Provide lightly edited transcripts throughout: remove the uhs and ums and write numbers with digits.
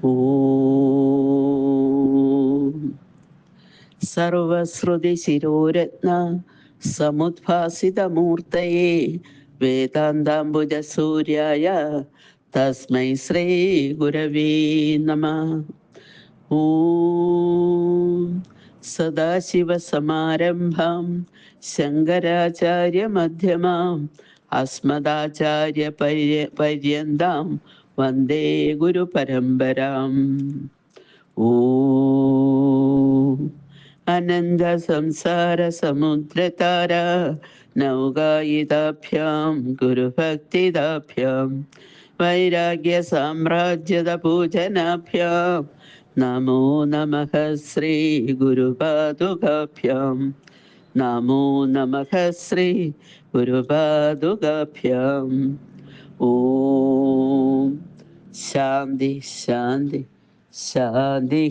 ഓം സർവശ്രുതി ശിരോരത്ന സമുദ്ഭാസിതമൂർത്തയേ വേദാന്താംബുജ സൂര്യായ തസ്മൈ ശ്രീ ഗുരവേ നമഃ. ഓം സദാശിവസമാരംഭാം ശങ്കരാചാര്യമധ്യമാം അസ്മദാചാര്യപര്യന്താം വന്ദേ ഗുരുപരമ്പരാം. ഓം അനന്ത സംസാര സമുദ്രതാര നൗകായിതാഭ്യാം ഗുരുഭക്തിദാഭ്യാം വൈരാഗ്യ സാമ്രാജ്യത പൂജനാഭ്യാം നമോ നമഃ ശ്രീ ഗുരുപാദുകാഭ്യാം. നമോ നമഃ ശ്രീ ഗുരുപാദുകാഭ്യാം. ഓം ശാന്തി ശാന്തി ശാന്തി.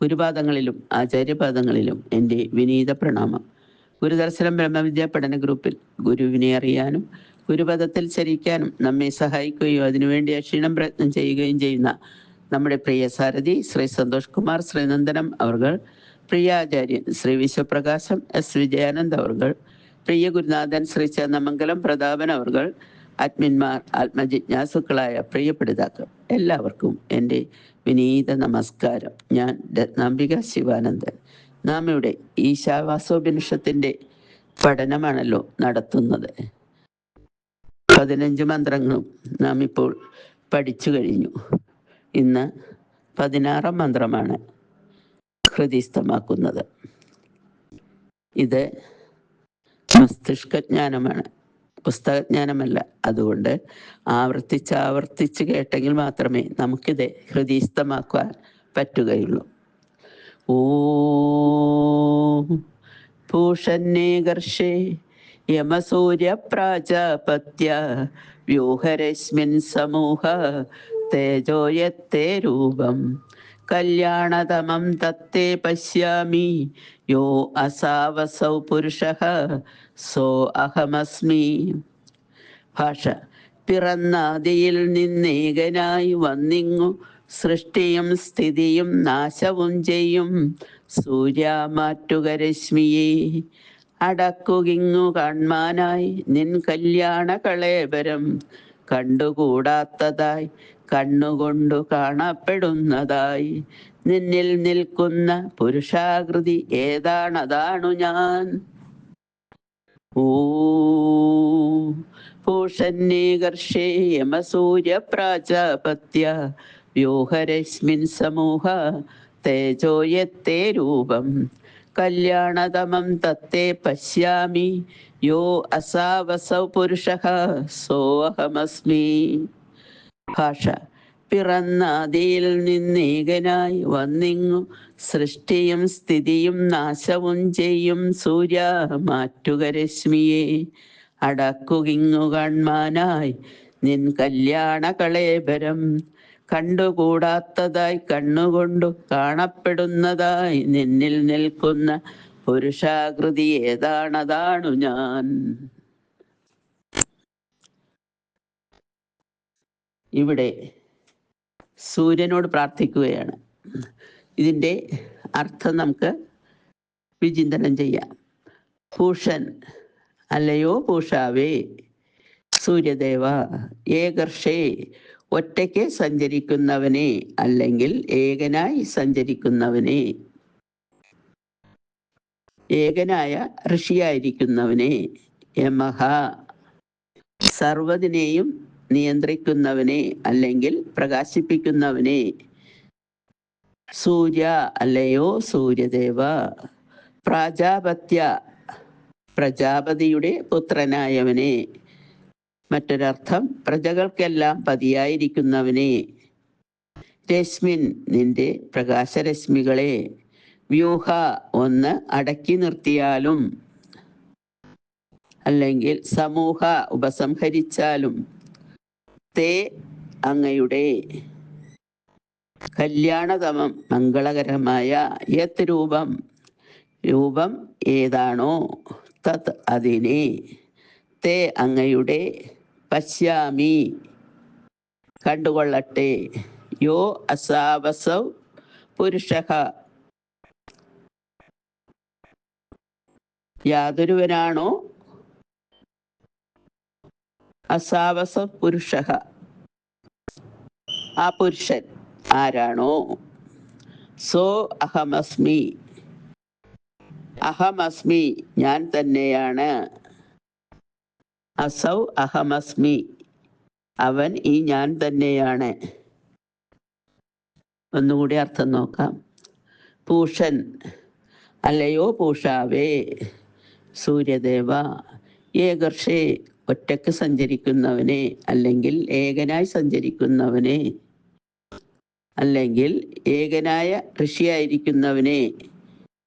ഗുരുപാദങ്ങളിലും ആചാര്യപാദങ്ങളിലും എൻ്റെ വിനീത പ്രണാമം. ഗുരുദർശനം ബ്രഹ്മവിദ്യാ പഠന ഗ്രൂപ്പിൽ ഗുരുവിനെ അറിയാനും ഗുരുപദത്തിൽ ചരിക്കാനും നമ്മെ സഹായിക്കുകയും അതിനുവേണ്ടി അക്ഷീണം പ്രയത്നം ചെയ്യുകയും ചെയ്യുന്ന നമ്മുടെ പ്രിയ സാരഥി ശ്രീ സന്തോഷ് കുമാർ ശ്രീനന്ദനം അവർ, പ്രിയ ആചാര്യൻ ശ്രീ വിശ്വപ്രകാശം എസ് വിജയാനന്ദ് അവർ, പ്രിയ ഗുരുനാഥൻ ശ്രീ ചന്ദമംഗലം പ്രതാപൻ അവർ, ആത്മന്മാർ ആത്മജിജ്ഞാസുക്കളായ പ്രിയപ്പെടുതാക്കൾ എല്ലാവർക്കും എൻ്റെ വിനീത നമസ്കാരം. ഞാൻ രത്നാംബിക ശിവാനന്ദൻ. നാം ഇവിടെ ഈശാവാസോപനിഷത്തിൻ്റെ പഠനമാണല്ലോ നടത്തുന്നത്. 15 മന്ത്രങ്ങളും നാം ഇപ്പോൾ പഠിച്ചു കഴിഞ്ഞു. ഇന്ന് 16ാം മന്ത്രമാണ് ഹൃദിസ്ഥമാക്കുന്നത്. ഇത് മസ്തിഷ്കജ്ഞാനമാണ്, പുസ്തകജ്ഞാനമല്ല. അതുകൊണ്ട് ആവർത്തിച്ച് കേട്ടെങ്കിൽ മാത്രമേ നമുക്കിത് ഹൃദയസ്ഥമാക്കുവാൻ പറ്റുകയുള്ളൂ. ഓം പൂഷന്നേകർഷേ യമസൂര്യപ്രാജാപത്യ വ്യൂഹരശ്മിൻ സമൂഹ തേജോയത്തെ രൂപം കല്യാണതമം തത്തേ പശ്യാമി യോ അസാവസൗ പുരുഷഃ സോ അഹമസ്മി. ഭാഷ: പിറന്നാദിയിൽ നിന്നേകനായി വന്നിങ്ങു സൃഷ്ടിയും സ്ഥിതിയും നാശവും ചെയ്യും സൂര്യാമാറ്റുക രശ്മിയെ അടക്കുകിങ്ങു കാൺമാനായി നിൻ കല്യാണ കളേബരം കണ്ടുകൂടാത്തതായി കണ്ണുകൊണ്ടു കാണപ്പെടുന്നതായി നിന്നിൽ നിൽക്കുന്ന പുരുഷാകൃതി ഏതാണതാണു ഞാൻ. ഓം പൂഷന്നേകർഷേ യമസൂര്യ പ്രാജാപത്യ വ്യൂഹരശ്മിൻ സമൂഹ തേജോയത്തെ രൂപം കല്യാണതമം തത്തേ പശ്യാമി യോ അസാവസൗ പുരുഷഃ സോഹമസ്മി. ഭാഷ: പിറന്നാദിയിൽ നിന്നേകനായി വന്നിങ്ങു സൃഷ്ടിയും സ്ഥിതിയും നാശവും ചെയ്യും സൂര്യ മാറ്റുക രശ്മിയെ അടക്കുകിങ്ങു കാൺമാനായി നിൻ കല്യാണ കളേബരം കണ്ടുകൂടാത്തതായി കണ്ണുകൊണ്ടു കാണപ്പെടുന്നതായി നിന്നിൽ നിൽക്കുന്ന പുരുഷാകൃതി ഏതാണതാണു ഞാൻ. ഇവിടെ സൂര്യനോട് പ്രാർത്ഥിക്കുകയാണ്. ഇതിൻ്റെ അർത്ഥം നമുക്ക് വിചിന്തനം ചെയ്യാം. പൂഷൻ, അല്ലയോ പൂഷാവേ, സൂര്യദേവ, ഏകർഷേ, ഒറ്റയ്ക്ക് സഞ്ചരിക്കുന്നവനെ, അല്ലെങ്കിൽ ഏകനായി സഞ്ചരിക്കുന്നവനെ, ഏകനായ ഋഷിയായിരിക്കുന്നവനെ, യമഹ, സർവ്വതിനെയും നിയന്ത്രിക്കുന്നവനെ അല്ലെങ്കിൽ പ്രകാശിപ്പിക്കുന്നവനെ, സൂര്യ, അല്ലയോ സൂര്യദേവ, പ്രാജാപത്യ, പ്രജാപതിയുടെ പുത്രനായവനെ, മറ്റൊരർത്ഥം പ്രജകൾക്കെല്ലാം പതിയായിരിക്കുന്നവനെ, രശ്മിൻ, നിന്റെ പ്രകാശരശ്മികളെ, വ്യൂഹ, ഒന്ന് അടക്കി നിർത്തിയാലും അല്ലെങ്കിൽ സമൂഹ ഉപസംഹരിച്ചാലും, തേ, അങ്ങയുടെ, കല്യാണതമം, മംഗളകരമായ, യത് രൂപം, രൂപം ഏതാണോ, തത്, അതിനെ, തേ, അങ്ങയുടെ, പശ്യാമി, കണ്ടുകൊള്ളട്ടെ. യോ അസാവസൗ പുരുഷഃ, യാതൊരുവനാണോ അസാവസ പുരുഷഃ, ആ പുരുഷൻ ആരാണോ, സോ അഹമസ്മി, അഹമസ്മി ഞാൻ തന്നെയാണ്, അസൗ അഹമസ്മി അവൻ ഈ ഞാൻ തന്നെയാണ്. ഒന്നുകൂടി അർത്ഥം നോക്കാം. പൂഷൻ, അല്ലയോ പൂഷാവേ, സൂര്യദേവ, ഏകർഷേ ഒറ്റക്ക് സഞ്ചരിക്കുന്നവനെ, അല്ലെങ്കിൽ ഏകനായി സഞ്ചരിക്കുന്നവനെ, അല്ലെങ്കിൽ ഏകനായ ഋഷിയായിരിക്കുന്നവനെ,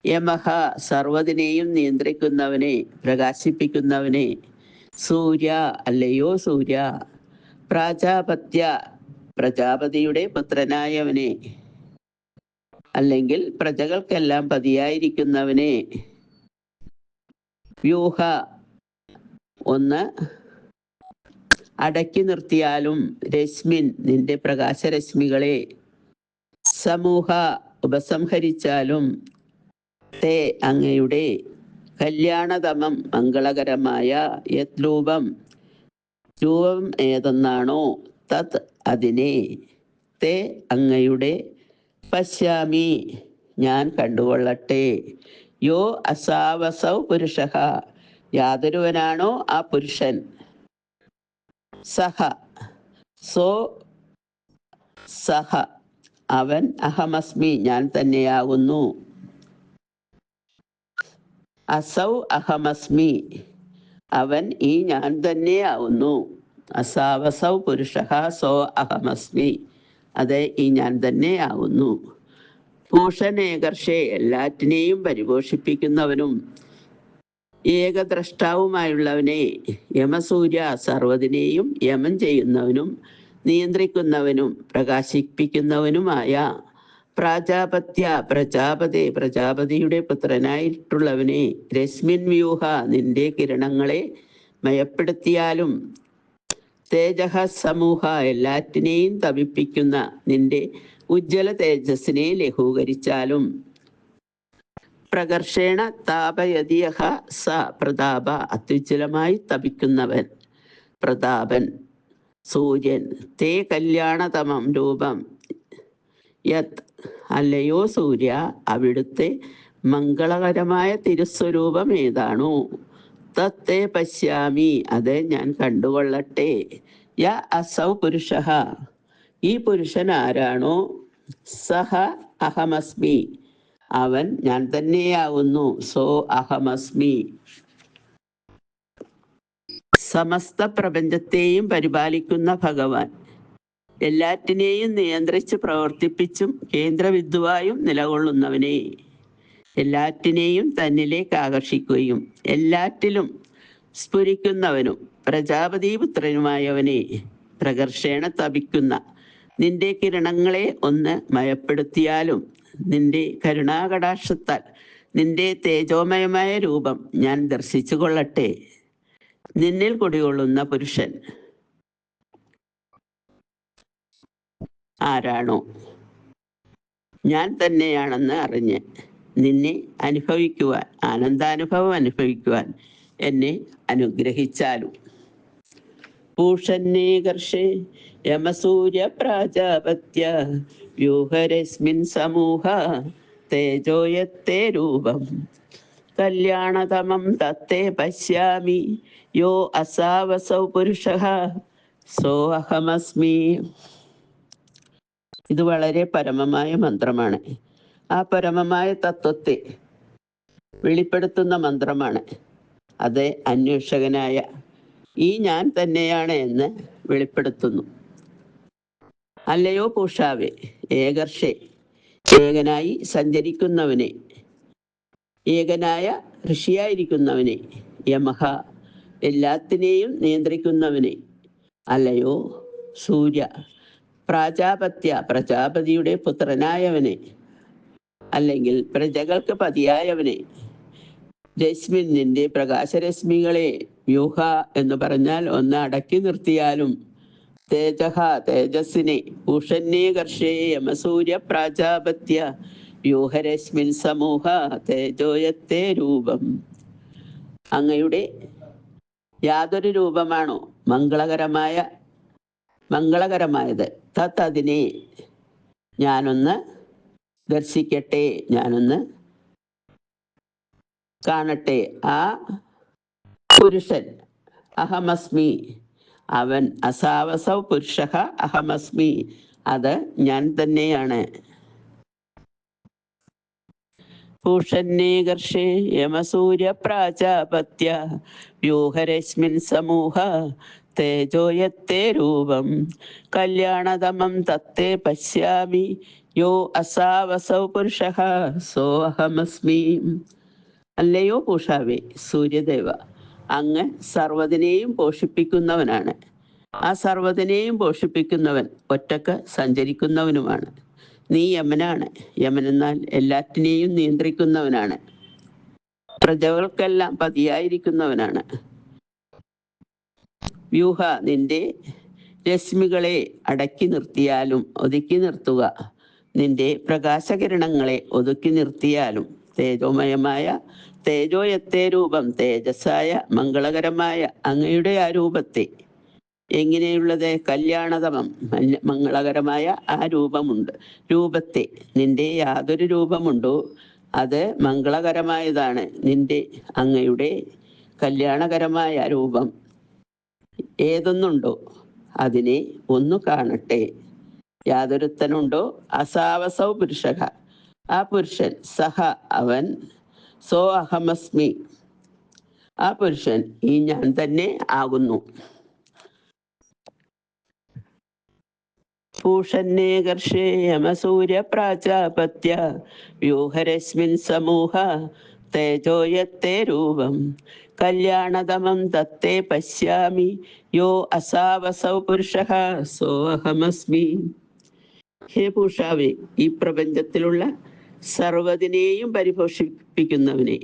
യമഹ സർവ്വതിനെയും നിയന്ത്രിക്കുന്നവനെ, പ്രകാശിപ്പിക്കുന്നവനെ, സൂര്യ, അല്ലയോ സൂര്യ, പ്രാജാപത്യ പ്രജാപതിയുടെ പുത്രനായവനെ, അല്ലെങ്കിൽ പ്രജകൾക്കെല്ലാം പതിയായിരിക്കുന്നവനെ, വ്യൂഹ ഒന്ന് അടക്കി നിർത്തിയാലും, രശ്മിൻ നിന്റെ പ്രകാശരശ്മികളെ, സമൂഹ ഉപസംഹരിച്ചാലും, തേ അങ്ങയുടെ കല്യാണതമം മംഗളകരമായ, യത് രൂപം രൂപം ഏതെന്നാണോ, തത് അതിനെ, തേ അങ്ങയുടെ, പശ്യാമി ഞാൻ കണ്ടുകൊള്ളട്ടെ, യോ അസാവസൗ പുരുഷഃ യാതൊരുവനാണോ ആ പുരുഷൻ, സഹ സോ സഹ അവൻ, അഹമസ്മി ഞാൻ തന്നെയാകുന്നു, അസൗ അഹമസ്മി അവൻ ഈ ഞാൻ തന്നെയാവുന്നു, അസാവസൗ പുരുഷഃ സോ അഹമസ്മി അത് ഈ ഞാൻ തന്നെയാവുന്നു. പൂഷണേകർഷേ എല്ലാറ്റിനെയും പരിപോഷിപ്പിക്കുന്നവനും ഏകദ്രഷ്ടാവുമായുള്ളവനെ, യമസൂര്യ സർവ്വതിനെയും യമം ചെയ്യുന്നവനും നിയന്ത്രിക്കുന്നവനും പ്രകാശിപ്പിക്കുന്നവനുമായ, പ്രാജാപത്യ പ്രജാപതി പ്രജാപതിയുടെ പുത്രനായിട്ടുള്ളവനെ, രശ്മിൻ വ്യൂഹ നിന്റെ കിരണങ്ങളെ മയപ്പെടുത്തിയാലും, തേജഃ സമൂഹ എല്ലാറ്റിനെയും തപിപ്പിക്കുന്ന നിന്റെ ഉജ്ജ്വല തേജസ്സിനെ ലഘൂകരിച്ചാലും, പ്രകർഷേണ താപയതിയഹ സ പ്രതാപ അത്യുജ്വലമായി തപിക്കുന്നവൻ, പ്രതാപൻ സൂര്യൻ, തേ കല്യാണതമം രൂപം, യത് അല്ലയോ സൂര്യ അവിടുത്തെ മംഗളകരമായ തിരുസ്വരൂപം ഏതാണോ, തത്തേ പശ്യാമി അത് ഞാൻ കണ്ടുകൊള്ളട്ടെ, യ അസൗ പുരുഷഃ ഈ പുരുഷൻ ആരാണോ, സഹ അഹമസ്മി അവൻ ഞാൻ തന്നെയാവുന്നു, സോ അഹമസ്മി. സമസ്ത പ്രപഞ്ചത്തെയും പരിപാലിക്കുന്ന ഭഗവാൻ, എല്ലാറ്റിനെയും നിയന്ത്രിച്ച് പ്രവർത്തിപ്പിച്ചും കേന്ദ്രബിന്ദുവായും നിലകൊള്ളുന്നവനെ, എല്ലാറ്റിനെയും തന്നിലേക്ക് ആകർഷിക്കുകയും എല്ലാറ്റിലും സ്ഫുരിക്കുന്നവനും പ്രജാപതിപുത്രനുമായവനെ, പ്രകർഷേണ തപിക്കുന്ന നിന്റെ കിരണങ്ങളെ ഒന്ന് മയപ്പെടുത്തിയാലും, നിന്റെ കരുണാകടാക്ഷത്താൽ നിന്റെ തേജോമയമായ രൂപം ഞാൻ ദർശിച്ചു കൊള്ളട്ടെ. നിന്നിൽ കുടികൊള്ളുന്ന പുരുഷൻ ആരാണോ, ഞാൻ തന്നെയാണെന്ന് അറിഞ്ഞ് നിന്നെ അനുഭവിക്കുവാൻ, ആനന്ദാനുഭവം അനുഭവിക്കുവാൻ എന്നെ അനുഗ്രഹിച്ചാലും. പൂഷന്നേകർഷേ യമസൂര്യ പ്രാജാപത്യ വ്യൂഹരശ്മിൻ സമൂഹ തേജോയത്തെ രൂപം, കല്യാണതമം തത്തേ പശ്യാമി യോ അസാവസൗ പുരുഷഃ സോ അഹമസ്മി. ഇത് വളരെ പരമമായ മന്ത്രമാണ്. ആ പരമമായ തത്വത്തെ വെളിപ്പെടുത്തുന്ന മന്ത്രമാണ്. അത് അന്വേഷകനായ ഈ ഞാൻ തന്നെയാണ് എന്ന് വെളിപ്പെടുത്തുന്നു. അല്ലയോ പൂഷാവേ, ഏകർഷേ ഏകനായി സഞ്ചരിക്കുന്നവനെ, ഏകനായ ഋഷിയായിരിക്കുന്നവനെ, യമഹ എല്ലാത്തിനെയും നിയന്ത്രിക്കുന്നവനെ, അല്ലയോ സൂര്യ പ്രാജാപത്യ പ്രജാപതിയുടെ പുത്രനായവനെ, അല്ലെങ്കിൽ പ്രജകൾക്ക് പതിയായവനെ, രശ്മിൻ നിന്റെ പ്രകാശരശ്മികളെ, വ്യൂഹ എന്ന് പറഞ്ഞാൽ ഒന്ന് അടക്കി നിർത്തിയാലും, തേജഹ തേജസ്സിനെ, ഭൂഷണ്യേ യമസൂര്യ പ്രാജാപത്യ വ്യൂഹരശ്മിൻ സമൂഹ തേജോയത്തെ രൂപം. അങ്ങയുടെ യാതൊരു രൂപമാണോ മംഗളകരമായത്, തത് അതിനെ ഞാനൊന്ന് ദർശിക്കട്ടെ, ഞാനൊന്ന് കാണട്ടെ. ആ പുരുഷൻ അഹമസ്മി, അവൻ അസാവസൗ പുരുഷ അഹമസ്മി, അത് ഞാൻ തന്നെയാണ്. ഭൂഷണ്യേ യമസൂര്യ പ്രാജാപത്യ വ്യൂഹരശ്മിൻ സമൂഹ തേജോയത്തെ രൂപം. കല്യാണതമം തത്തേ പശ്യാമി യോ അസാവസൗ പുരുഷ സോ അഹമസ്മി. അല്ലയോ പൂഷാവേ, സൂര്യദേവ, അങ്ങ് സർവ്വതിനെയും പോഷിപ്പിക്കുന്നവനാണ്. ആ സർവ്വതിനെയും പോഷിപ്പിക്കുന്നവൻ ഒറ്റക്ക് സഞ്ചരിക്കുന്നവനുമാണ്. നീ യമനാണ്. യമനെന്നാൽ എല്ലാറ്റിനെയും നിയന്ത്രിക്കുന്നവനാണ്. പ്രജകൾക്കെല്ലാം പതിയായിരിക്കുന്നവനാണ്. വ്യൂഹ, നിന്റെ രശ്മികളെ അടക്കി നിർത്തിയാലും ഒതുക്കി നിർത്തുക, നിന്റെ പ്രകാശകിരണങ്ങളെ ഒതുക്കി നിർത്തിയാലും തേജോമയമായ തേജോയത്തെ രൂപം, തേജസ്സായ മംഗളകരമായ അങ്ങയുടെ ആ രൂപത്തെ, എങ്ങനെയുള്ളത്? കല്യാണതമം, മംഗളകരമായ ആ രൂപത്തെ, നിന്റെ യാതൊരു രൂപമുണ്ടോ അത് മംഗളകരമായതാണ്. അങ്ങയുടെ കല്യാണകരമായ രൂപം ഏതൊന്നുണ്ടോ അതിനെ ഒന്നു കാണട്ടെ. യാതൊരുത്തനുണ്ടോ? അസാവസൗ പുരുഷ, ആ പുരുഷൻ, സഹ അവൻ, സോ അഹമസ്മി, ആ പുരുഷൻ ഈ ഞാൻ തന്നെ ആകുന്നു. ഭൂഷണ്യേ യമസൂര്യ പ്രാജാപത്യ വ്യൂഹരശ്മിൻ സമൂഹ തേജോയത്തെ രൂപം. കല്യാണതമം തത്തേ പശ്യാമി യോ അസാവസൗ പുരുഷ സോ അഹമസ്മി. ഹേ പൂഷാവേ, ഈ പ്രപഞ്ചത്തിലുള്ള സർവ്വതിനെയും പരിപോഷിപ്പിക്കുന്നവനെ,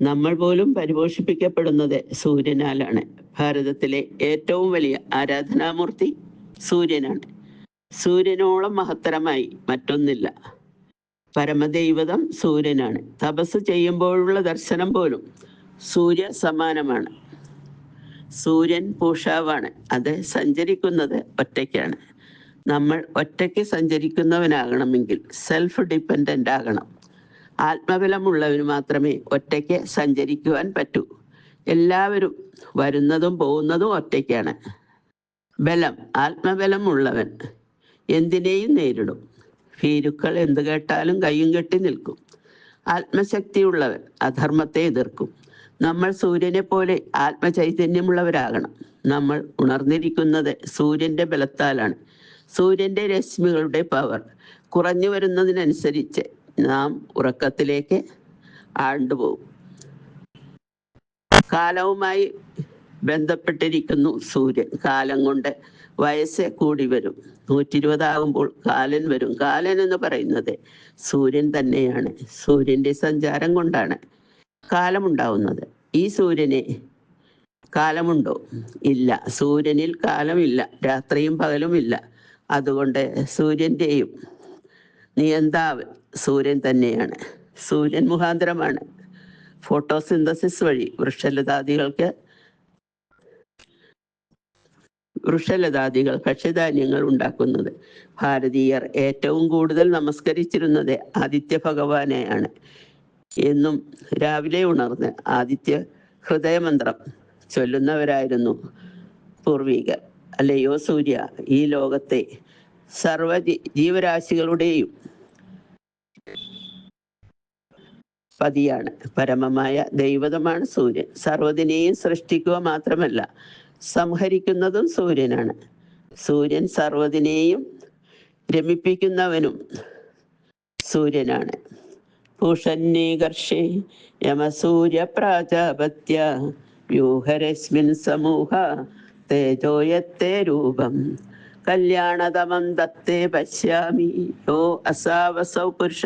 നമ്മൾ പോലും പരിപോഷിപ്പിക്കപ്പെടുന്നത് സൂര്യനാലാണ്. ഭാരതത്തിലെ ഏറ്റവും വലിയ ആരാധനാമൂർത്തി സൂര്യനാണ്. സൂര്യനോളം മഹത്തരമായി മറ്റൊന്നില്ല. പരമദൈവതം സൂര്യനാണ്. തപസ് ചെയ്യുമ്പോഴുള്ള ദർശനം പോലും സൂര്യ സമാനമാണ്. സൂര്യൻ പൂഷാവാണ്. അത് സഞ്ചരിക്കുന്നത് ഒറ്റയ്ക്കാണ്. നമ്മൾ ഒറ്റയ്ക്ക് സഞ്ചരിക്കുന്നവനാകണമെങ്കിൽ സെൽഫ് ഡിപ്പെൻഡൻ്റ് ആകണം. ആത്മബലമുള്ളവന് മാത്രമേ ഒറ്റയ്ക്ക് സഞ്ചരിക്കുവാൻ പറ്റൂ. എല്ലാവരും വരുന്നതും പോകുന്നതും ഒറ്റയ്ക്കാണ്. ആത്മബലം ഉള്ളവൻ എന്തിനേയും നേരിടും. ഭീരുക്കൾ എന്ത് കേട്ടാലും കയ്യും കെട്ടി നിൽക്കും. ആത്മശക്തിയുള്ളവൻ അധർമ്മത്തെ എതിർക്കും. നമ്മൾ സൂര്യനെ പോലെ ആത്മചൈതന്യമുള്ളവരാകണം. നമ്മൾ ഉണർന്നിരിക്കുന്നത് സൂര്യൻ്റെ ബലത്താലാണ്. സൂര്യൻ്റെ രശ്മികളുടെ പവർ കുറഞ്ഞു വരുന്നതിനനുസരിച്ച് നാം ഉറക്കത്തിലേക്ക് ആണ്ടുപോകും. കാലവുമായി ബന്ധപ്പെട്ടിരിക്കുന്നു സൂര്യൻ. കാലം കൊണ്ട് വയസ്സ് കൂടി വരും. 120 ആകുമ്പോൾ കാലൻ വരും. കാലൻ എന്ന് പറയുന്നത് സൂര്യൻ തന്നെയാണ്. സൂര്യൻ്റെ സഞ്ചാരം കൊണ്ടാണ് കാലമുണ്ടാവുന്നത്. ഈ സൂര്യനെ കാലമുണ്ടോ? ഇല്ല. സൂര്യനിൽ കാലമില്ല. രാത്രിയും പകലുമില്ല. അതുകൊണ്ട് സൂര്യൻ്റെയും നിയന്താവ് സൂര്യൻ തന്നെയാണ്. സൂര്യൻ മുഖാന്തരമാണ് ഫോട്ടോസിന്തസിസ് വഴി വൃക്ഷലതാദികൾ ഭക്ഷ്യധാന്യങ്ങൾ ഉണ്ടാക്കുന്നത്. ഭാരതീയർ ഏറ്റവും കൂടുതൽ നമസ്കരിച്ചിരുന്നത് ആദിത്യ ഭഗവാനെയാണ്. എന്നും രാവിലെ ഉണർന്ന് ആദിത്യ ഹൃദയമന്ത്രം ചൊല്ലുന്നവരായിരുന്നു പൂർവികർ. അല്ലയോ സൂര്യ, ഈ ലോകത്തെ സർവ ജീവരാശികളുടെയും പതിയാണ്. പരമമായ ദൈവതമാണ് സൂര്യൻ. സർവ്വതിനെയും സൃഷ്ടിക്കുക മാത്രമല്ല, സംഹരിക്കുന്നതും സൂര്യനാണ്. സൂര്യൻ സർവ്വതിനെയും രമിപ്പിക്കുന്നവനും സൂര്യനാണ്. ഭൂഷണ്യേ യമസൂര്യ പ്രാജാപത്യ വ്യൂഹരശ്മിൻ സമൂഹ തേജോയത്തെ രൂപം. കല്യാണതമം ദത്തേ പശ്യാമി യോ അസാവസൗ പുരുഷ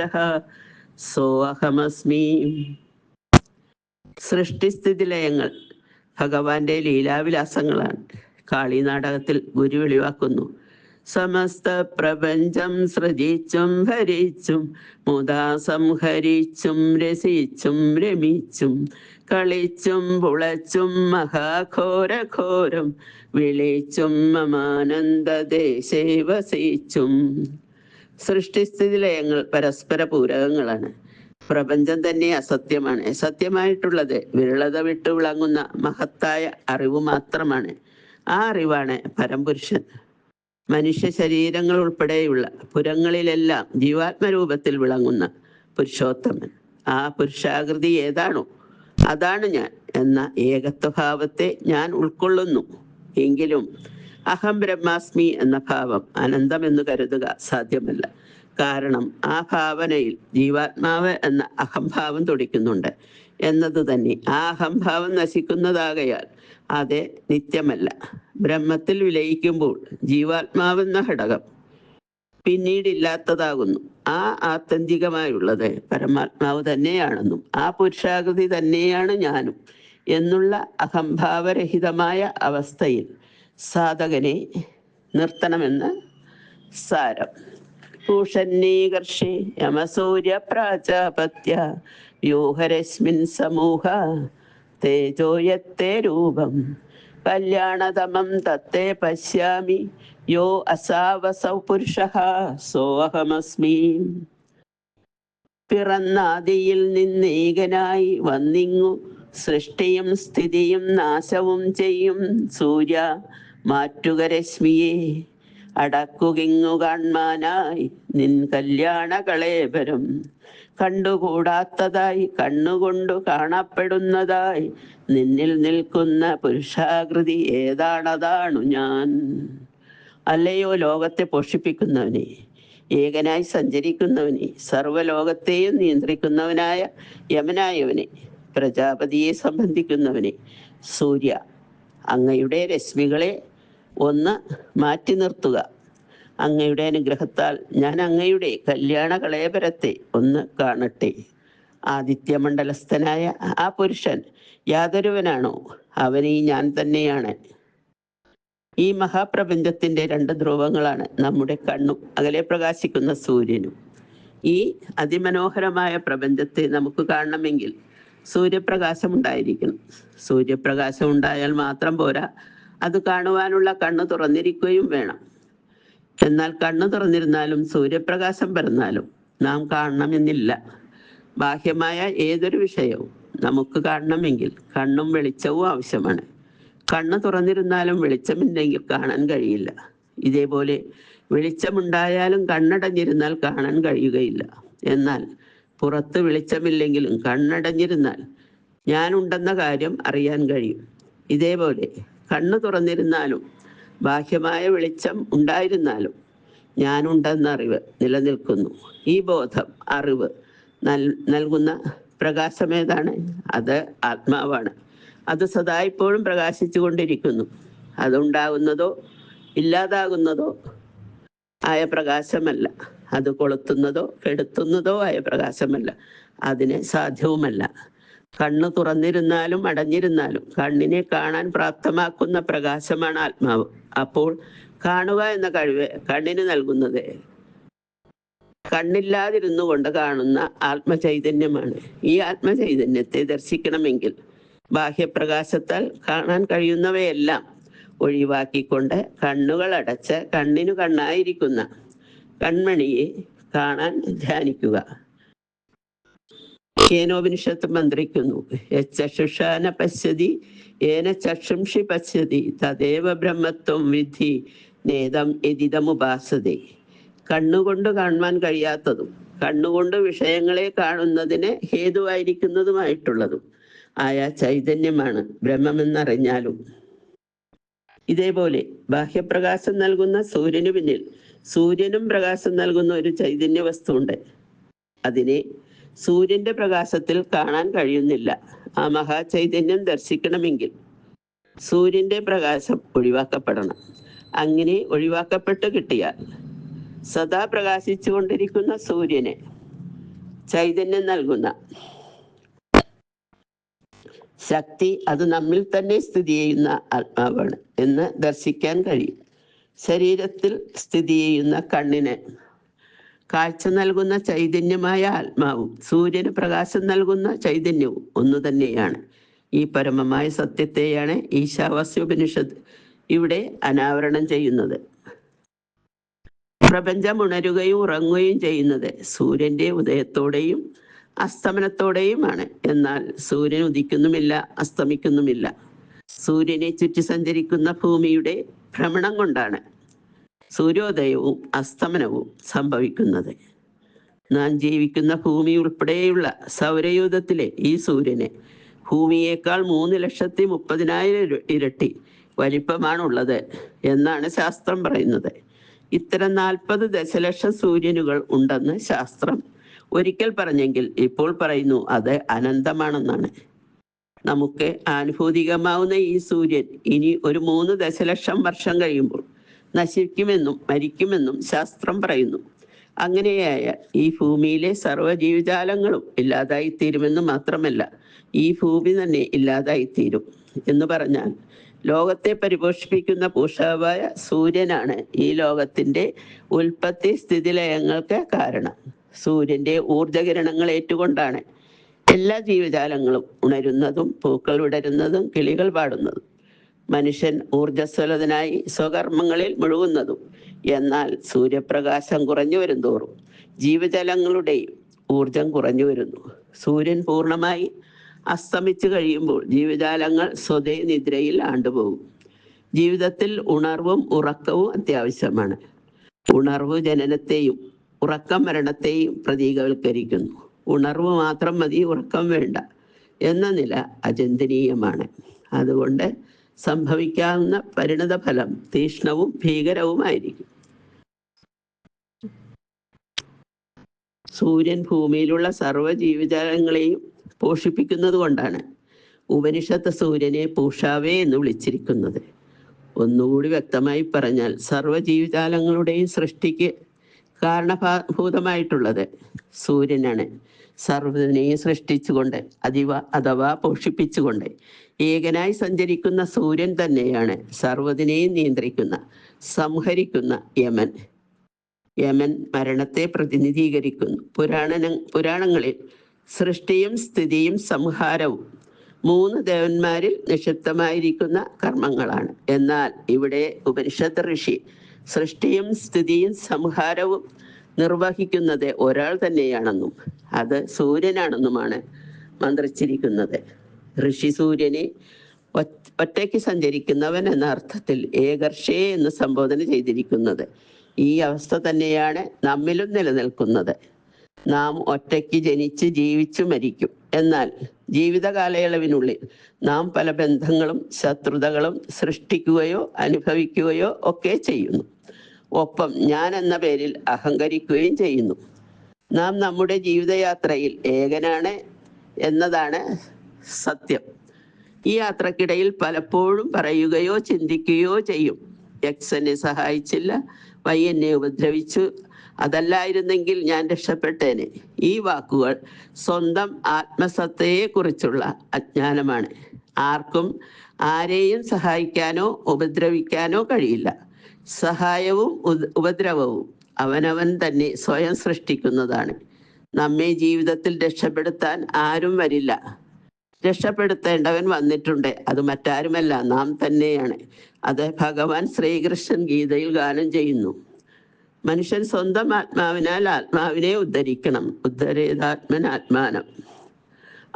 സോ അഹമസ്മി. സൃഷ്ടിസ്ഥിതി ലയങ്ങൾ ഭഗവാന്റെ ലീലാവിലാസങ്ങളാണ്. കാളി നാടകത്തിൽ ഗുരു വെളിവാക്കുന്നു. സമസ്ത പ്രപഞ്ചം സൃജിച്ചും ഭരിച്ചും മുതാ സംഹരിച്ചും രസിച്ചും രമിച്ചും കളിച്ചും പുളച്ചും മഹാഘോരഘോരം വിളിച്ചും മമാനന്ദദേശേ വസിച്ചും. സൃഷ്ടിസ്ഥിതി ലയങ്ങൾ പരസ്പര പൂരകങ്ങളാണ്. പ്രപഞ്ചം തന്നെ അസത്യമാണ്. സത്യമായിട്ടുള്ളത് വിരളത വിട്ടു വിളങ്ങുന്ന മഹത്തായ അറിവ് മാത്രമാണ്. ആ അറിവാണ് പരംപുരുഷൻ. മനുഷ്യ ശരീരങ്ങൾ ഉൾപ്പെടെയുള്ള പുരങ്ങളിലെല്ലാം ജീവാത്മരൂപത്തിൽ വിളങ്ങുന്ന പുരുഷോത്തമൻ. ആ പുരുഷാകൃതി ഏതാണോ അതാണ് ഞാൻ എന്ന ഏകത്വഭാവത്തെ ഞാൻ ഉൾക്കൊള്ളുന്നു. എങ്കിലും അഹം ബ്രഹ്മാസ്മി എന്ന ഭാവം അനന്തമെന്ന് കരുതുക സാധ്യമല്ല. കാരണം ആ ഭാവനയിൽ ജീവാത്മാവ് എന്ന അഹംഭാവം തുടിക്കുന്നുണ്ട് എന്നത് തന്നെ ആ അഹംഭാവം നശിക്കുന്നതാകയാൽ അത് നിത്യമല്ല. ബ്രഹ്മത്തിൽ വിലയിക്കുമ്പോൾ ജീവാത്മാവെന്ന ഘടകം പിന്നീടില്ലാത്തതാകുന്നു. ആ ആത്യന്തികമായുള്ളത് പരമാത്മാവ് തന്നെയാണെന്നും ആ പുരുഷാകൃതി തന്നെയാണ് ഞാനും എന്നുള്ള അഹംഭാവരഹിതമായ അവസ്ഥയിൽ സാധകനെ നിർത്തണമെന്ന് സാരം. ഭൂഷന്നീകർഷി യമസൂര്യ പ്രാജാപത്യ വ്യൂഹരശ്മിൻ സമൂഹ തേജോയത്തെ രൂപം കല്യാണതമം തത്തേ പശ്യാമി യോ അസാവസൗ പുരുഷഃ സോഹമസ്മി. പിറന്നാദിയിൽ നിന്നേകനായി വന്നിങ്ങു സൃഷ്ടിയും സ്ഥിതിയും നാശവും ചെയ്യും സൂര്യ മാറ്റുക രശ്മിയെ അടക്കുകിങ്ങു കാൺമാനായി നിൻ കല്യാണ കളേബരം. കണ്ടുകൂടാത്തതായി കണ്ണുകൊണ്ടു കാണപ്പെടുന്നതായി നിന്നിൽ നിൽക്കുന്ന പുരുഷാകൃതി ഏതാണതാണു ഞാൻ. അല്ലയോ ലോകത്തെ പോഷിപ്പിക്കുന്നവനെ, ഏകനായി സഞ്ചരിക്കുന്നവനെ, സർവലോകത്തെയും നിയന്ത്രിക്കുന്നവനായ യമനായവനെ, പ്രജാപതിയെ സംബന്ധിക്കുന്നവനെ, സൂര്യ, അങ്ങയുടെ രശ്മികളെ ഒന്ന് മാറ്റി നിർത്തുക. അങ്ങയുടെ അനുഗ്രഹത്താൽ ഞാൻ അങ്ങയുടെ കല്യാണ കളേബരത്തെ ഒന്ന് കാണട്ടെ. ആദിത്യമണ്ഡലസ്ഥനായ ആ പുരുഷൻ യാതൊരുവനാണോ അവനീ ഞാൻ തന്നെയാണ്. ഈ മഹാപ്രപഞ്ചത്തിന്റെ രണ്ട് ധ്രുവങ്ങളാണ് നമ്മുടെ കണ്ണും അകലെ പ്രകാശിക്കുന്ന സൂര്യനും. ഈ അതിമനോഹരമായ പ്രപഞ്ചത്തെ നമുക്ക് കാണണമെങ്കിൽ സൂര്യപ്രകാശം ഉണ്ടായിരിക്കണം. സൂര്യപ്രകാശം ഉണ്ടായാൽ മാത്രം പോരാ, അത് കാണുവാനുള്ള കണ്ണ് തുറന്നിരിക്കുകയും വേണം. എന്നാൽ കണ്ണ് തുറന്നിരുന്നാലും സൂര്യപ്രകാശം പരന്നാലും നാം കാണണമെന്നില്ല. ബാഹ്യമായ ഏതൊരു വിഷയവും നമുക്ക് കാണണമെങ്കിൽ കണ്ണും വെളിച്ചവും ആവശ്യമാണ്. കണ്ണ് തുറന്നിരുന്നാലും വെളിച്ചമില്ലെങ്കിൽ കാണാൻ കഴിയില്ല. ഇതേപോലെ വെളിച്ചമുണ്ടായാലും കണ്ണടഞ്ഞിരുന്നാൽ കാണാൻ കഴിയുകയില്ല. എന്നാൽ പുറത്ത് വെളിച്ചമില്ലെങ്കിലും കണ്ണടഞ്ഞിരുന്നാൽ ഞാനുണ്ടെന്ന കാര്യം അറിയാൻ കഴിയും. ഇതേപോലെ കണ്ണ് തുറന്നിരുന്നാലും ബാഹ്യമായ വെളിച്ചം ഉണ്ടായിരുന്നാലും ഞാനുണ്ടെന്ന അറിവ് നിലനിൽക്കുന്നു. ഈ ബോധം, അറിവ് നൽകുന്ന പ്രകാശമേതാണ്? അത് ആത്മാവാണ്. അത് സദാ ഇപ്പോഴും പ്രകാശിച്ചു കൊണ്ടിരിക്കുന്നു. അതുണ്ടാകുന്നതോ ഇല്ലാതാകുന്നതോ ആയ പ്രകാശമല്ല. അത് കൊളുത്തുന്നതോ കെടുത്തുന്നതോ ആയ പ്രകാശമല്ല. അതിന് സാധ്യവുമല്ല. കണ്ണ് തുറന്നിരുന്നാലും അടഞ്ഞിരുന്നാലും കണ്ണിനെ കാണാൻ പ്രാപ്തമാക്കുന്ന പ്രകാശമാണ് ആത്മാവ്. അപ്പോൾ കാണുക എന്ന കഴിവ് കണ്ണിന് നൽകുന്നത് കണ്ണില്ലാതിരുന്നു കൊണ്ട് കാണുന്ന ആത്മചൈതന്യമാണ്. ഈ ആത്മചൈതന്യത്തെ ദർശിക്കണമെങ്കിൽ ബാഹ്യപ്രകാശത്താൽ കാണാൻ കഴിയുന്നവയെല്ലാം ഒഴിവാക്കിക്കൊണ്ട് കണ്ണുകൾ അടച്ച് കണ്ണിനു കണ്ണായിരിക്കുന്ന കൺമണിയെ കാണാൻ ധ്യാനിക്കുക. കേനോപനിഷത്ത് മന്ത്രിക്കുന്നു, യച്ചക്ഷുഷാന പശ്യതി ഏന ചക്ഷുംഷി പശ്യതി തദേവ ബ്രഹ്മത്വം വിധി നേതം യതിദമുപാസതേ. കണ്ണുകൊണ്ട് കാണുവാൻ കഴിയാത്തതും കണ്ണുകൊണ്ട് വിഷയങ്ങളെ കാണുന്നതിന് ഹേതുവായിരിക്കുന്നതുമായിട്ടുള്ളതും ആയ ചൈതന്യമാണ് ബ്രഹ്മമെന്നറിഞ്ഞാലും. ഇതേപോലെ ബാഹ്യപ്രകാശം നൽകുന്ന സൂര്യനു പിന്നിൽ സൂര്യനും പ്രകാശം നൽകുന്ന ഒരു ചൈതന്യ വസ്തുണ്ട്. അതിനെ സൂര്യന്റെ പ്രകാശത്തിൽ കാണാൻ കഴിയുന്നില്ല. ആ മഹാചൈതന്യം ദർശിക്കണമെങ്കിൽ സൂര്യന്റെ പ്രകാശം ഒഴിവാക്കപ്പെടണം. അങ്ങനെ ഒഴിവാക്കപ്പെട്ട് കിട്ടിയാൽ സദാ പ്രകാശിച്ചു കൊണ്ടിരിക്കുന്ന സൂര്യന് ചൈതന്യം നൽകുന്ന ശക്തി അത് നമ്മിൽ തന്നെ സ്ഥിതി ചെയ്യുന്ന ആത്മാവാണ് എന്ന് ദർശിക്കാൻ കഴിയും. ശരീരത്തിൽ സ്ഥിതി ചെയ്യുന്ന കണ്ണിന് കാഴ്ച നൽകുന്ന ചൈതന്യമായ ആത്മാവും സൂര്യന് പ്രകാശം നൽകുന്ന ചൈതന്യവും ഒന്നു തന്നെയാണ്. ഈ പരമമായ സത്യത്തെയാണ് ഈശാവാസ്യോപനിഷത്ത് ഇവിടെ അനാവരണം ചെയ്യുന്നത്. പ്രപഞ്ചം ഉണരുകയും ഉറങ്ങുകയും ചെയ്യുന്നത് സൂര്യന്റെ ഉദയത്തോടെയും അസ്തമനത്തോടെയുമാണ്. എന്നാൽ സൂര്യൻ ഉദിക്കുന്നുമില്ല, അസ്തമിക്കുന്നുമില്ല. സൂര്യനെ ചുറ്റി സഞ്ചരിക്കുന്ന ഭൂമിയുടെ ഭ്രമണം കൊണ്ടാണ് സൂര്യോദയവും അസ്തമനവും സംഭവിക്കുന്നത്. നാം ജീവിക്കുന്ന ഭൂമി ഉൾപ്പെടെയുള്ള സൗരയൂഥത്തിലെ ഈ സൂര്യന് ഭൂമിയേക്കാൾ 3,30,000 ഇരട്ടി വലിപ്പമാണുള്ളത് എന്നാണ് ശാസ്ത്രം പറയുന്നത്. ഇത്തരം 40 ദശലക്ഷം സൂര്യനുകൾ ഉണ്ടെന്ന് ശാസ്ത്രം ഒരിക്കൽ പറഞ്ഞെങ്കിൽ ഇപ്പോൾ പറയുന്നു അത് അനന്തമാണെന്നാണ്. നമുക്ക് അനുഭൂതികമാവുന്ന ഈ സൂര്യൻ ഇനി ഒരു 3 ദശലക്ഷം വർഷം കഴിയുമ്പോൾ നശിക്കുമെന്നും മരിക്കുമെന്നും ശാസ്ത്രം പറയുന്നു. അങ്ങനെയായ ഈ ഭൂമിയിലെ സർവ്വജീവജാലങ്ങളും ഇല്ലാതായിത്തീരുമെന്ന് മാത്രമല്ല, ഈ ഭൂമി തന്നെ ഇല്ലാതായിത്തീരും എന്ന് പറഞ്ഞാൽ ലോകത്തെ പരിപോഷിപ്പിക്കുന്ന പൂഷാവായ സൂര്യനാണ് ഈ ലോകത്തിൻ്റെ ഉൽപ്പത്തി സ്ഥിതിലയങ്ങൾക്ക് കാരണം. സൂര്യൻ്റെ ഊർജകിരണങ്ങൾ ഏറ്റുകൊണ്ടാണ് എല്ലാ ജീവജാലങ്ങളും ഉണരുന്നതും പൂക്കൾ വിടരുന്നതും കിളികൾ പാടുന്നതും മനുഷ്യൻ ഊർജസ്വലതനായി സ്വകർമ്മങ്ങളിൽ മുഴുകുന്നതും. എന്നാൽ സൂര്യപ്രകാശം കുറഞ്ഞു വരുന്തോറും ജീവജാലങ്ങളുടെയും ഊർജം കുറഞ്ഞു വരുന്നു. സൂര്യൻ പൂർണ്ണമായി അസ്തമിച്ചു കഴിയുമ്പോൾ ജീവജാലങ്ങൾ സ്വതേ നിദ്രയിൽ ആണ്ടുപോകും. ജീവിതത്തിൽ ഉണർവും ഉറക്കവും അത്യാവശ്യമാണ്. ഉണർവ് ജനനത്തെയും ഉറക്കം മരണത്തെയും പ്രതീകവൽക്കരിക്കുന്നു. ഉണർവ് മാത്രം മതി, ഉറക്കം വേണ്ട എന്ന നില അചിന്തനീയമാണ്. അതുകൊണ്ട് സംഭവിക്കാവുന്ന പരിണത ഫലം തീക്ഷ്ണവും ഭീകരവുമായിരിക്കും. സൂര്യൻ ഭൂമിയിലുള്ള സർവ്വ ജീവജാലങ്ങളെയും പോഷിപ്പിക്കുന്നത് കൊണ്ടാണ് ഉപനിഷത്ത് സൂര്യനെ പൂഷാവേ എന്ന് വിളിച്ചിരിക്കുന്നത്. ഒന്നുകൂടി വ്യക്തമായി പറഞ്ഞാൽ സർവ്വ ജീവജാലങ്ങളുടെയും സൃഷ്ടിക്ക് കാരണഭൂതമായിട്ടുള്ളത് സൂര്യനാണ്. സർവ്വതിനെയും സൃഷ്ടിച്ചുകൊണ്ട് അഥവാ പോഷിപ്പിച്ചുകൊണ്ട് ഏകനായി സഞ്ചരിക്കുന്ന സൂര്യൻ തന്നെയാണ് സർവ്വതിനെയും നിയന്ത്രിക്കുന്ന സംഹരിക്കുന്ന യമൻ. യമൻ മരണത്തെ പ്രതിനിധീകരിക്കുന്നു. പുരാണങ്ങളിൽ സൃഷ്ടിയും സ്ഥിതിയും സംഹാരവും 3 ദേവന്മാരിൽ നിക്ഷിപ്തമായിരിക്കുന്ന കർമ്മങ്ങളാണ്. എന്നാൽ ഇവിടെ ഉപനിഷത്ത് ഋഷി സൃഷ്ടിയും സ്ഥിതിയും സംഹാരവും നിർവഹിക്കുന്നത് ഒരാൾ തന്നെയാണെന്നും അത് സൂര്യനാണെന്നുമാണ് മന്ത്രിച്ചിരിക്കുന്നത്. ഋഷി സൂര്യനെ ഒറ്റയ്ക്ക് സഞ്ചരിക്കുന്നവൻ എന്ന അർത്ഥത്തിൽ ഏകർഷേ എന്ന് സംബോധന ചെയ്തിരിക്കുന്നത്. ഈ അവസ്ഥ തന്നെയാണ് നമ്മിലും നിലനിൽക്കുന്നത്. നാം ഒറ്റയ്ക്ക് ജനിച്ച് ജീവിച്ചു മരിക്കും. എന്നാൽ ജീവിത കാലയളവിനുള്ളിൽ നാം പല ബന്ധങ്ങളും ശത്രുതകളും സൃഷ്ടിക്കുകയോ അനുഭവിക്കുകയോ ഒക്കെ ചെയ്യുന്നു. ഒപ്പം ഞാൻ എന്ന പേരിൽ അഹങ്കരിക്കുകയും ചെയ്യുന്നു. നാം നമ്മുടെ ജീവിതയാത്രയിൽ ഏകനാണ് എന്നതാണ് സത്യം. ഈ യാത്രക്കിടയിൽ പലപ്പോഴും പറയുകയോ ചിന്തിക്കുകയോ ചെയ്യും, എക്സ് എന്നെ സഹായിച്ചില്ല, വൈ എന്നെ ഉപദ്രവിച്ചു, അതല്ലായിരുന്നെങ്കിൽ ഞാൻ രക്ഷപ്പെട്ടേനെ. ഈ വാക്കുകൾ സ്വന്തം ആത്മസത്തയെക്കുറിച്ചുള്ള അജ്ഞാനമാണ്. ആർക്കും ആരെയും സഹായിക്കാനോ ഉപദ്രവിക്കാനോ കഴിയില്ല. സഹായവും ഉപദ്രവവും അവനവൻ തന്നെ സ്വയം സൃഷ്ടിക്കുന്നതാണ്. നമ്മെ ജീവിതത്തിൽ രക്ഷപ്പെടുത്താൻ ആരും വരില്ല. രക്ഷപ്പെടുത്തേണ്ടവൻ വന്നിട്ടുണ്ട്. അത് മറ്റാരുമല്ല, നാം തന്നെയാണ്. അത് ഭഗവാൻ ശ്രീകൃഷ്ണൻ ഗീതയിൽ ഗാനം ചെയ്യുന്നു. മനുഷ്യൻ സ്വന്തം ആത്മാവിനാൽ ആത്മാവിനെ ഉദ്ധരിക്കണം. ഉദ്ധരേതാത്മൻ ആത്മാനം.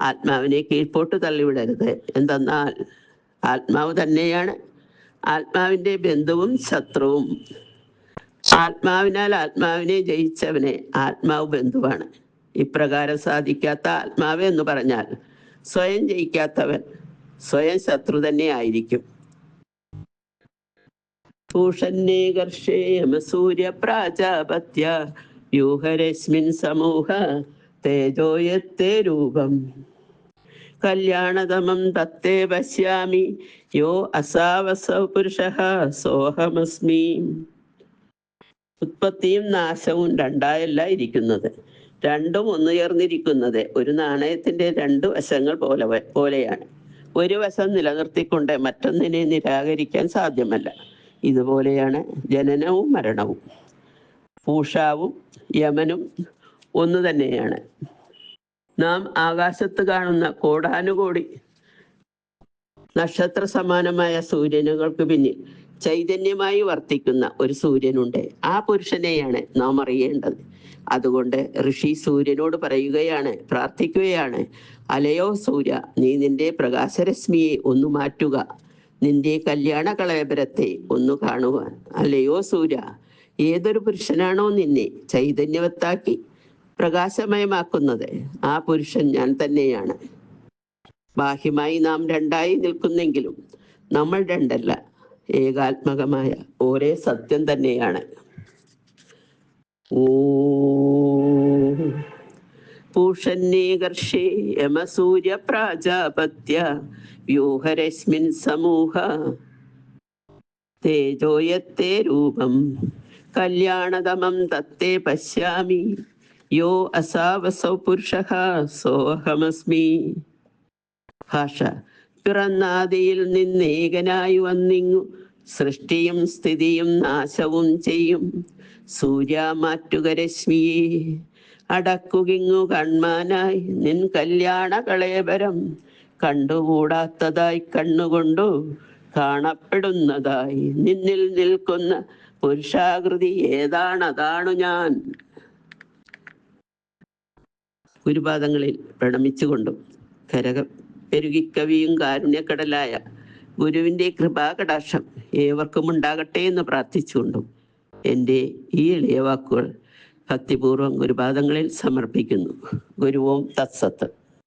ആത്മാവിനെ കീഴ്പോട്ട് തള്ളിവിടരുത്. എന്തെന്നാൽ ആത്മാവ് തന്നെയാണ് ആത്മാവിൻ്റെ ബന്ധുവും ശത്രുവും. ആത്മാവിനാൽ ആത്മാവിനെ ജയിച്ചവനെ ആത്മാവ് ബന്ധുവാണ്. ഇപ്രകാരം സാധിക്കാത്ത ആത്മാവ് എന്ന് പറഞ്ഞാൽ സ്വയം ജയിക്കാത്തവൻ സ്വയം ശത്രു തന്നെ ആയിരിക്കും. ഭൂഷണ്യേകർഷേയമ സൂര്യ പ്രാജാപത്യ വ്യൂഹരശ്മിൻ സമൂഹ തേജോയത്തെ രൂപം കല്യാണതമം തത്തേ പശ്യാമി യോ അസാവസൗ പുരുഷഃ സോഹമസ്മി. ഉത്പത്തിയും നാശവും രണ്ടായല്ല ഇരിക്കുന്നത്, രണ്ടും ഒന്നു ചേർന്നിരിക്കുന്നത് ഒരു നാണയത്തിൻ്റെ 2 വശങ്ങൾ പോലെയാണ്. ഒരു വശം നിലനിർത്തിക്കൊണ്ട് മറ്റൊന്നിനെ നിരാകരിക്കാൻ സാധ്യമല്ല. ഇതുപോലെയാണ് ജനനവും മരണവും. പൂഷാവും യമനും ഒന്നു തന്നെയാണ്. നാം ആകാശത്ത് കാണുന്ന കോടാനുകോടി നക്ഷത്ര സമാനമായ സൂര്യനുകൾക്ക് പിന്നിൽ ചൈതന്യമായി വർത്തിക്കുന്ന ഒരു സൂര്യനുണ്ട്. ആ പുരുഷനെയാണ് നാം അറിയേണ്ടത്. അതുകൊണ്ട് ഋഷി സൂര്യനോട് പറയുകയാണ്, പ്രാർത്ഥിക്കുകയാണ്, അലയോ സൂര്യ, നീ നിന്റെ പ്രകാശരശ്മിയെ ഒന്ന് മാറ്റുക, നിന്റെ കല്യാണ കളേബരത്തെ ഒന്ന് കാണുവാൻ. അലയോ സൂര്യ, ഏതൊരു പുരുഷനാണോ നിന്നെ ചൈതന്യവത്താക്കി പ്രകാശമയമാക്കുന്നത്, ആ പുരുഷൻ ഞാൻ തന്നെയാണ്. ബാഹ്യമായി നാം രണ്ടായി നിൽക്കുന്നെങ്കിലും നമ്മൾ രണ്ടല്ല, ഏകാത്മകമായ ഒരേ സത്യം തന്നെയാണ്. പൂഷന്നീകർഷേ യമസൂര്യ പ്രാജാപത്യ വ്യൂഹരശ്മിൻ സമൂഹ തേജോയത്തെ രൂപം കല്യാണതമം തത്തേ പശ്യാമി യോ അസാവസൗ പുരുഷഃ സോഹമസ്മി. ഭാഷ. പിറന്നാദിയിൽ നിന്നേകനായി വന്നിങ്ങു സൃഷ്ടിയും സ്ഥിതിയും നാശവും ചെയ്യും സൂര്യ മാറ്റുക രശ്മിയെ, അടക്കുകിങ്ങു കൺമാനായി നിൻ കല്യാണ കളേബരം കണ്ടുകൂടാത്തതായി കണ്ണുകൊണ്ടു കാണപ്പെടുന്നതായി നിന്നിൽ നിൽക്കുന്ന പുരുഷാകൃതി ഏതാണതാണു ഞാൻ. ഗുരുപാദങ്ങളിൽ പ്രണമിച്ചുകൊണ്ടും പെരുകിക്കവിയും കാരുണ്യക്കടലായ ഗുരുവിൻ്റെ കൃപാകടാക്ഷം ഏവർക്കും ഉണ്ടാകട്ടെ എന്ന് പ്രാർത്ഥിച്ചുകൊണ്ടും എൻ്റെ ഈ എളിയ വാക്കുകൾ ഭക്തിപൂർവ്വം ഗുരുപാദങ്ങളിൽ സമർപ്പിക്കുന്നു. ഗുരുവോം തത്സത്ത്.